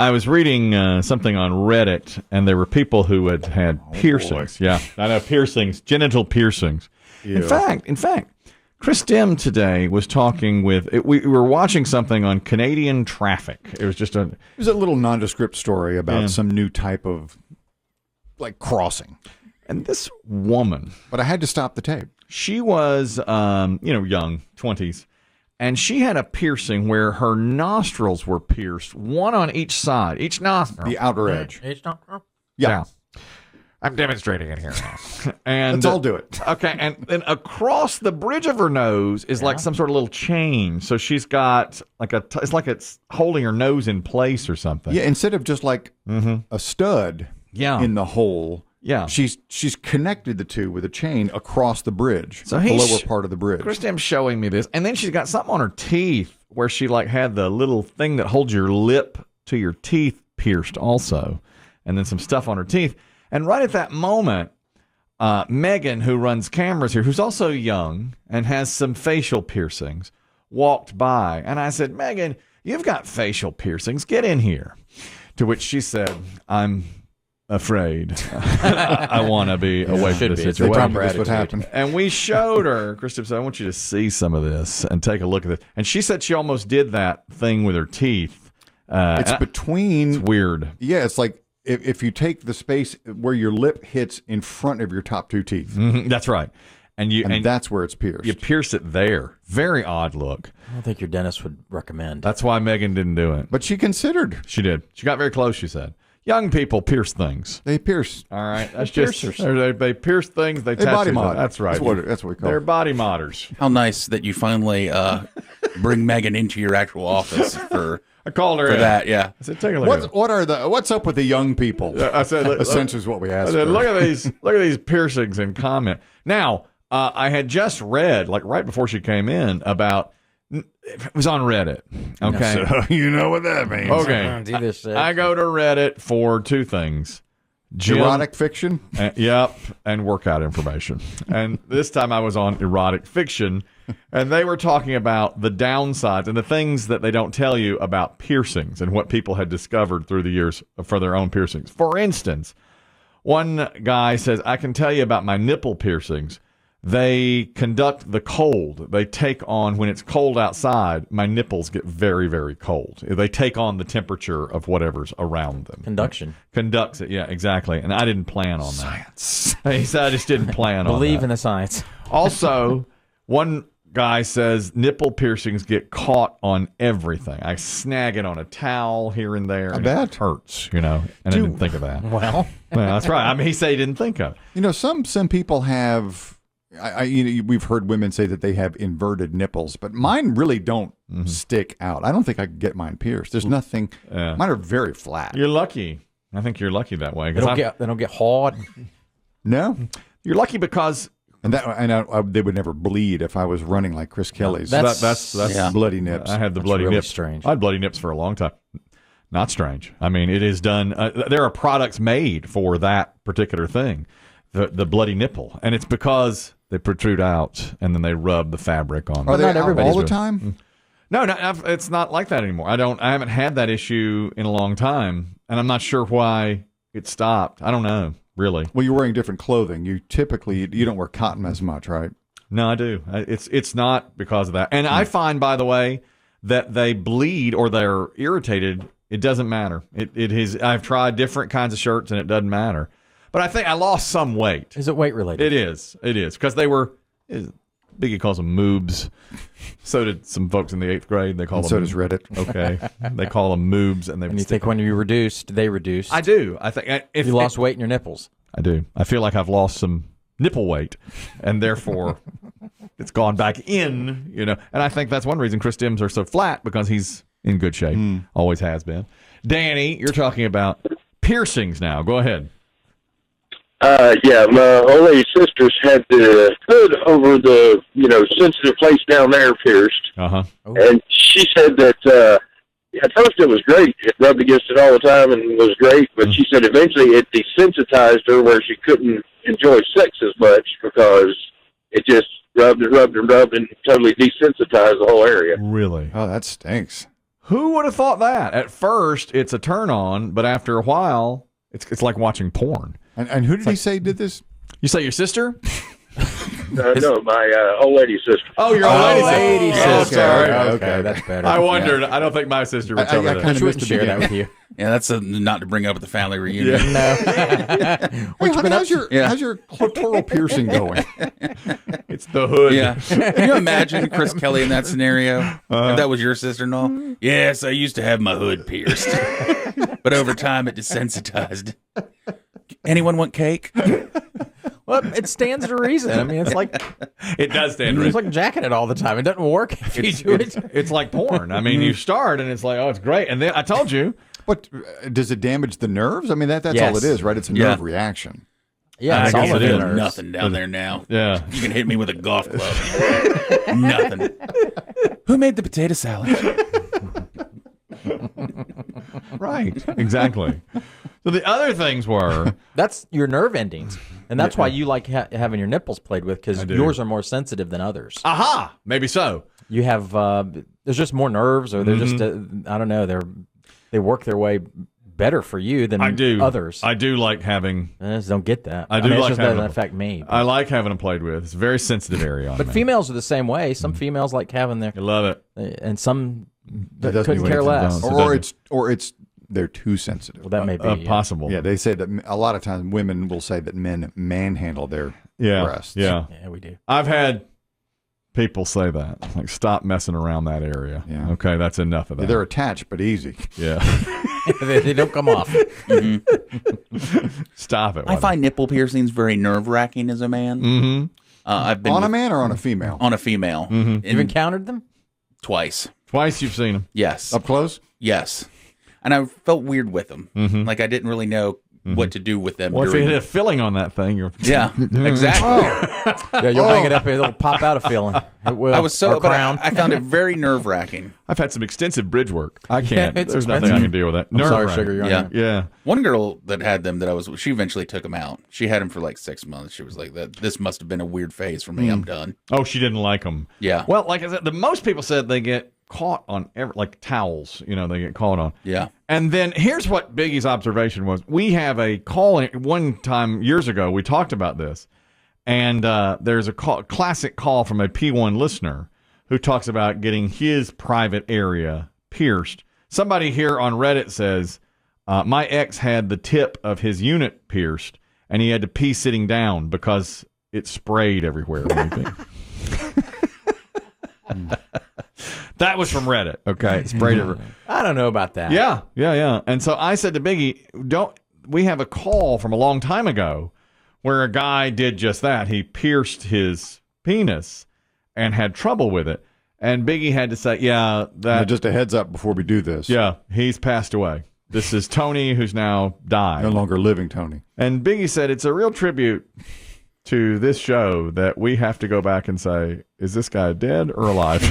I was reading something on Reddit, and there were people who had piercings. Boy. Yeah, I know, piercings, genital piercings. Ew. In fact, Chris Demm today was talking with. We were watching something on Canadian traffic. It was just It was a little nondescript story about some new type of crossing. And this woman, but I had to stop the tape. She was, young, 20s. And she had a piercing where her nostrils were pierced, one on each side, each nostril. The outer edge. Each nostril? Yeah. I'm demonstrating it here now. And let's all do it. Okay, and then across the bridge of her nose is like some sort of little chain. So she's got it's like it's holding her nose in place or something. Yeah, instead of just like a stud in the hole. Yeah, she's connected the two with a chain across the bridge, so the lower part of the bridge. Chris Demm's showing me this, and then she's got something on her teeth where she had the little thing that holds your lip to your teeth pierced also, and then some stuff on her teeth. And right at that moment, Megan, who runs cameras here, who's also young and has some facial piercings, walked by, and I said, "Megan, you've got facial piercings. Get in here." To which she said, "I'm afraid. I want to be away from this situation." That's what happened. And we showed her, Kristen said, "I want you to see some of this and take a look at it." And she said she almost did that thing with her teeth. It's between. It's weird. Yeah, it's like if you take the space where your lip hits in front of your top two teeth. Mm-hmm, that's right. And that's where it's pierced. You pierce it there. Very odd look. I don't think your dentist would recommend. That's why Megan didn't do it. But she considered. She did. She got very close, she said. Young people pierce things. They pierce. All right. That's just they pierce things. They body mod. That's right. That's what we call They're it. body modders. How nice that you finally bring Megan into your actual office for. I called her for that. Yeah. I said, "Take a look." What's up with the young people? I said, essentially is what we asked. I said, "Look at these piercings," and comment. Now, I had just read right before she came in about. It was on Reddit. Okay. So you know what that means. Okay. I go to Reddit for two things. Erotic fiction? Yep. And workout information. And this time I was on erotic fiction, and they were talking about the downsides and the things that they don't tell you about piercings and what people had discovered through the years for their own piercings. For instance, one guy says, "I can tell you about my nipple piercings. They conduct the cold. They take on, when it's cold outside, my nipples get very, very cold. They take on the temperature of whatever's around them." Conduction. Conducts it, yeah, exactly. And I didn't plan on that. Science. He said, "I just didn't plan on that." Believe in the science. Also, one guy says nipple piercings get caught on everything. I snag it on a towel here and there. I bet. It hurts, and I didn't think of that. Well, that's right. I mean, he said he didn't think of it. Some people have... we've heard women say that they have inverted nipples, but mine really don't stick out. I don't think I could get mine pierced. There's nothing. Mine are very flat. You're lucky. I think you're lucky that way. They don't get hard. No, you're lucky because they would never bleed if I was running like Chris Kelly's. That's bloody nips. I had the bloody really nips. Strange. I had bloody nips for a long time. Not strange. I mean, it is done. There are products made for that particular thing, the bloody nipple, and it's because they protrude out, and then they rub the fabric on. Are they not out all the time? No, it's not like that anymore. I haven't had that issue in a long time, and I'm not sure why it stopped. I don't know, really. Well, you're wearing different clothing. You don't wear cotton as much, right? No, I do. It's not because of that. And I find, by the way, that they bleed or they're irritated. It doesn't matter. It is. I've tried different kinds of shirts, and it doesn't matter. But I think I lost some weight. Is it weight related? It is. Because they were, Biggie calls them moobs. So did some folks in the 8th grade. They call them. So does Reddit. Okay. They call them moobs. And you think when you reduced, they reduced? I do. I think if you lost weight in your nipples. I do. I feel like I've lost some nipple weight, and therefore it's gone back in, And I think that's one reason Chris Demm's are so flat, because he's in good shape. Always has been. Danny, you're talking about piercings now. Go ahead. Yeah, my old lady sisters had the hood over the, sensitive place down there pierced. Uh-huh. And she said that at first it was great. It rubbed against it all the time and was great. But she said eventually it desensitized her where she couldn't enjoy sex as much because it just rubbed and rubbed and rubbed and totally desensitized the whole area. Really? Oh, that stinks. Who would have thought that? At first, it's a turn on, but after a while, it's like watching porn. And who did he say did this? You say your sister? No, my old lady's sister. Oh, your old lady's sister. sister. Sorry. Okay, that's better. I wondered. I don't think my sister would tell me that. kind I wouldn't share that with you. Yeah, that's not to bring up at the family reunion. No. Hey, honey, how's your clitoral piercing going? It's the hood. Yeah. Can you imagine Chris Kelly in that scenario? If that was your sister-in-law? Yes, I used to have my hood pierced. But over time, it desensitized. Anyone want cake? Well, it stands to reason. I mean, it's like It does stand it's right. like jacking it all the time. It doesn't work if you do it. It's like porn. I mean, you start and it's like, oh, it's great. And then I told you. But does it damage the nerves? I mean, that's Yes. all it is, right? It's a nerve reaction. Yeah, I it's all can't of feel it. nothing down there now. Yeah. You can hit me with a golf club. Nothing. Who made the potato salad? Right. Exactly. So the other things were. That's your nerve endings, and that's why you like having your nipples played with, because do. yours are more sensitive than others. Aha. Maybe so. You have there's just more nerves, or they're just I don't know, they work their way better for you than others. I do like having. I just don't get that. I do mean, it like just having doesn't them. affect me. I like having them played with. It's a very sensitive area on But me. females are the same way. Some females like having their, I love it. and some That doesn't couldn't do care anything, less. don't. Or it's they're too sensitive. Well, that may be Possible. Yeah, they say that a lot of times women will say that men manhandle their breasts. Yeah. Yeah, we do. I've had people say that. Like, stop messing around that area. Yeah. Okay, that's enough of that. They're attached, but easy. Yeah. they don't come off. Stop it. I find nipple piercings very nerve-wracking as a man. Mm-hmm. I've been On a with- man or on a female? on a female. Mm-hmm. You've encountered them? Twice. Twice you've seen them. Yes. Up close? Yes. And I felt weird with them. Mm-hmm. Like I didn't really know what to do with them. Well, if you during- hit a filling on that thing, you're. Yeah, exactly. Yeah, you'll hang it up and it'll pop out a feeling. It will. I was so, Or but crown. I found it very nerve-wracking. I've had some extensive bridge work. I can't. it's There's nothing I expensive. can deal with that. I'm sorry, Nerve-wracking. sugar. You're on Yeah. your- Yeah. One girl that had them that I was, she eventually took them out. She had them for like 6 months. She was like, "That this must have been a weird phase for me. I'm done." Oh, she didn't like them. Yeah. Well, like I said, the most people said they get caught on like towels. You know, they get caught on. Yeah. And then here's what Biggie's observation was. We have a call one time years ago. We talked about this, and there's a classic call from a P1 listener who talks about getting his private area pierced. Somebody here on Reddit says, my ex had the tip of his unit pierced, and he had to pee sitting down because it sprayed everywhere. When he peed. That was from Reddit. Okay, it sprayed everywhere. I don't know about that. Yeah. And so I said to Biggie, we have a call from a long time ago where a guy did just that. He pierced his penis and had trouble with it. And Biggie had to say, Just a heads up before we do this. he's passed away. This is Tony, who's now died. No longer living, Tony. And Biggie said, it's a real tribute to this show that we have to go back and say, is this guy dead or alive?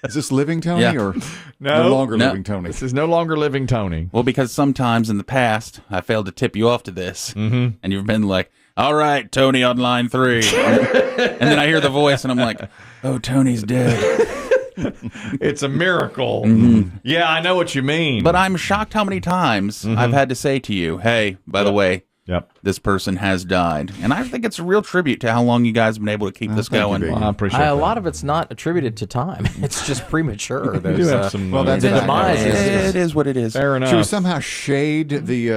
Is this living Tony Yeah. or No. no longer No. living Tony? This is no longer living Tony. Well, because sometimes in the past I failed to tip you off to this, and you've been like, "All right, Tony on line 3," and then I hear the voice, and I'm like, "Oh, Tony's dead." It's a miracle. Yeah, I know what you mean. But I'm shocked how many times I've had to say to you, "Hey, by the way, Yep. this person has died," and I think it's a real tribute to how long you guys have been able to keep this thank you, going. Biggie. Well, I appreciate A that. lot of it's not attributed to time. It's just premature. You do There's, have some. well, that's the fact. demise is- It is what it is. fair enough. Should we somehow shade the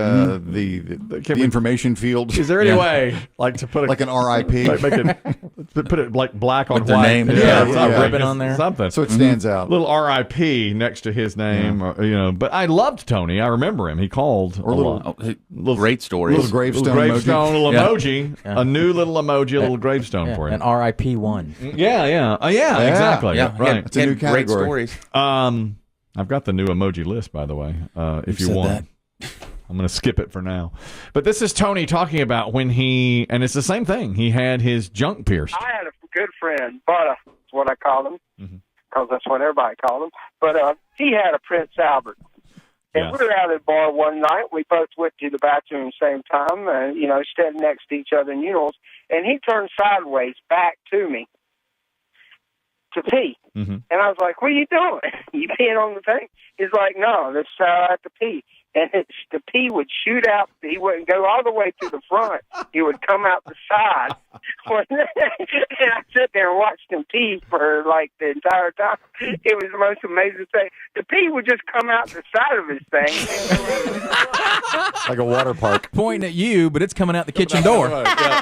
information field? Is there any way, like, to put a, like an RIP? like, make it, put it like black on With their white? name. Yeah, something. yeah. ribbon on there. Something. so it stands out. Little RIP next to his name, or, But I loved Tony. I remember him. He called Or a little- lot. Oh, hey, great stories. little gravestone Little gravestone, little Yeah. emoji, a new little emoji, a little gravestone Yeah, for an him. RIP one. Yeah, exactly. Yeah, Right. It's a new great category. stories. I've got the new emoji list, by the way. If you said want, I'm going to skip it for now. But this is Tony talking about when and it's the same thing. He had his junk pierced. I had a good friend, Butter is what I call him, Mhm. because that's what everybody called him. But he had a Prince Albert. And Yeah. we were out at the bar one night. We both went to the bathroom at the same time, and, standing next to each other in urinals. And he turned sideways back to me. to pee. Mm-hmm. And I was like, what are you doing? You peeing on the thing? He's like, no, this is how I have to pee. And the pee would shoot out. He wouldn't go all the way to the front. He would come out the side. And I sit there and watched him pee for like the entire time. It was the most amazing thing. The pee would just come out the side of his thing. Like a water park. Pointing at you, but it's coming out the kitchen door. Yeah.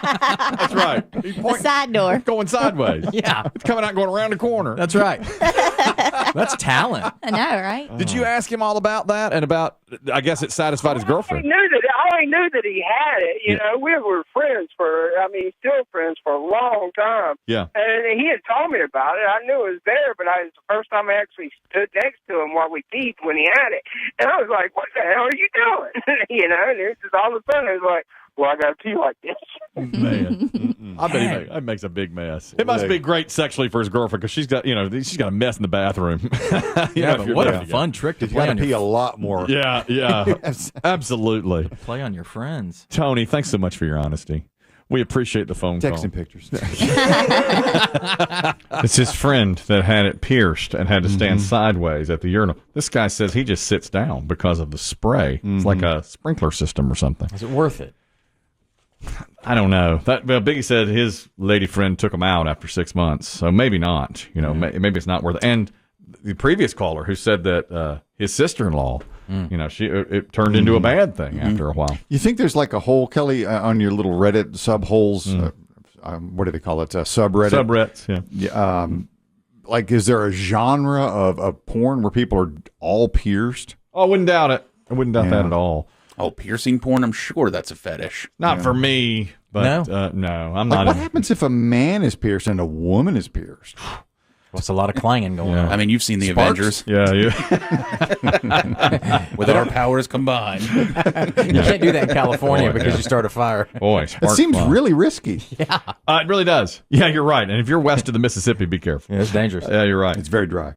That's right. He's The side door. going sideways. Yeah. It's coming out going around the corner. That's right. That's talent. I know, right? Did you ask him all about that and about, I guess it satisfied his girlfriend? I already knew that he had it. You know, we were friends still friends for a long time. Yeah. And he had told me about it. I knew it was there, but it was the first time I actually stood next to him while we peed when he had it. And I was like, what the hell are you doing? You know, and it was just all of a sudden, it was like, well, I got to pee like this. Man. I bet he makes a big mess. It must be great sexually for his girlfriend because she's got a mess in the bathroom. Yeah, but what a fun trick to You play got on to pee your a lot more. Yeah, absolutely. play on your friends. Tony, thanks so much for your honesty. We appreciate the phone call. Texting pictures. It's his friend that had it pierced and had to stand sideways at the urinal. This guy says he just sits down because of the spray. It's like a sprinkler system or something. Is it worth it? I don't know. Biggie said his lady friend took him out after 6 months, so maybe not. Maybe it's not worth it. And the previous caller who said that his sister-in-law, it turned into a bad thing after a while. You think there's like a hole, Kelly, on your little Reddit sub-holes? What do they call it? Subreddit? Subreddits, yeah. Like, is there a genre of porn where people are all pierced? Oh, I wouldn't doubt it. I wouldn't doubt that at all. Oh, piercing porn, I'm sure that's a fetish. Not for me, but no, I'm not. What happens if a man is pierced and a woman is pierced? What's a lot of clanging going on? I mean, you've seen the Sparks? Avengers. Yeah. With our powers combined. You can't do that in California because you start a fire. Boy, It seems really risky. Yeah. It really does. Yeah, you're right. And if you're west of the Mississippi, be careful. Yeah, it's dangerous. Yeah, you're right. It's very dry.